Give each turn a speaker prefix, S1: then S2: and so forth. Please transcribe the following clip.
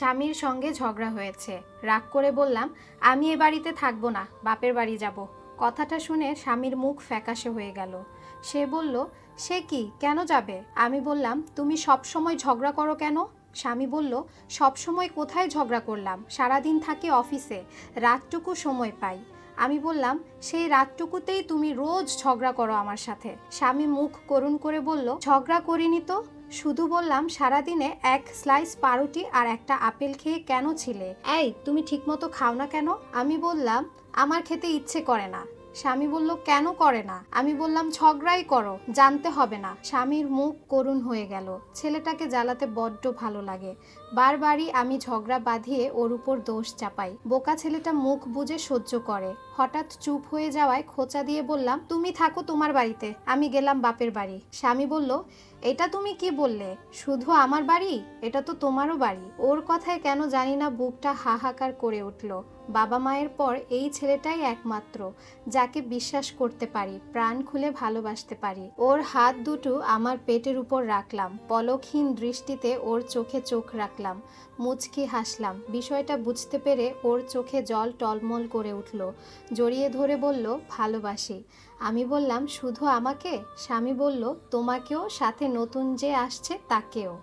S1: স্বামীর সঙ্গে ঝগড়া হয়েছে। রাগ করে বললাম, আমি এ বাড়িতে থাকবো না, বাপের বাড়ি যাব। কথাটা শুনে স্বামীর মুখ ফ্যাকাশে হয়ে গেল। সে বলল, সে কি, কেন যাবে? আমি বললাম, তুমি সব সময় ঝগড়া করো কেন? স্বামী বলল, সব সময় কোথায় ঝগড়া করলাম, সারাদিন থাকি অফিসে, রাতটুকু সময় পাই। আমি বললাম, সেই রাতটুকুতেই তুমি রোজ ঝগড়া করো আমার সাথে। স্বামী মুখ করুণ করে বলল, ঝগড়া করিনি তো, শুধু বললাম সারাদিনে এক স্লাইস পাউরুটি আর একটা আপেল খেয়ে কেন ছিলে? এই, তুমি ঠিকমতো খাও না কেন? আমি বললাম, আমার খেতে ইচ্ছে করে না। স্বামী বলল, কেন করে না? আমি বললাম, ঝগড়াই করো, জানতে হবে না। স্বামীর মুখ করুণ হয়ে গেল। ছেলেটাকে জ্বালাতে বড্ড ভালো লাগে। বারবারই আমি ঝগড়া বাঁধিয়ে ওর উপর দোষ চাপাই। বোকা ছেলেটা মুখ বুজে সহ্য করে। হঠাৎ চুপ হয়ে যাওয়ায় খোঁচা দিয়ে বললাম, তুমি থাকো তোমার বাড়িতে, আমি গেলাম বাপের বাড়ি। স্বামী বলল, এটা তুমি কি বললে? শুধু আমার বাড়ি? এটা তো তোমারও বাড়ি। ওর কথায় কেন জানি না বুকটা হাহাকার করে উঠল। বাবা মায়ের পর এই ছেলেটাই একমাত্র যাকে বিশ্বাস করতে পারি, প্রাণ খুলে ভালোবাসতে পারি। ওর হাত দুটো আমার পেটের উপর রাখলাম, পলকহীন দৃষ্টিতে ওর চোখে চোখ রাখলাম, মুচকি হাসলাম। বিষয়টা বুঝতে পেরে ওর চোখে জল টলমল করে উঠল। জড়িয়ে ধরে বলল, ভালোবাসি। আমি বললাম, শুধু আমাকে? স্বামী বলল, তোমাকেও, সাথে নতুন যে আসছে তাকেও।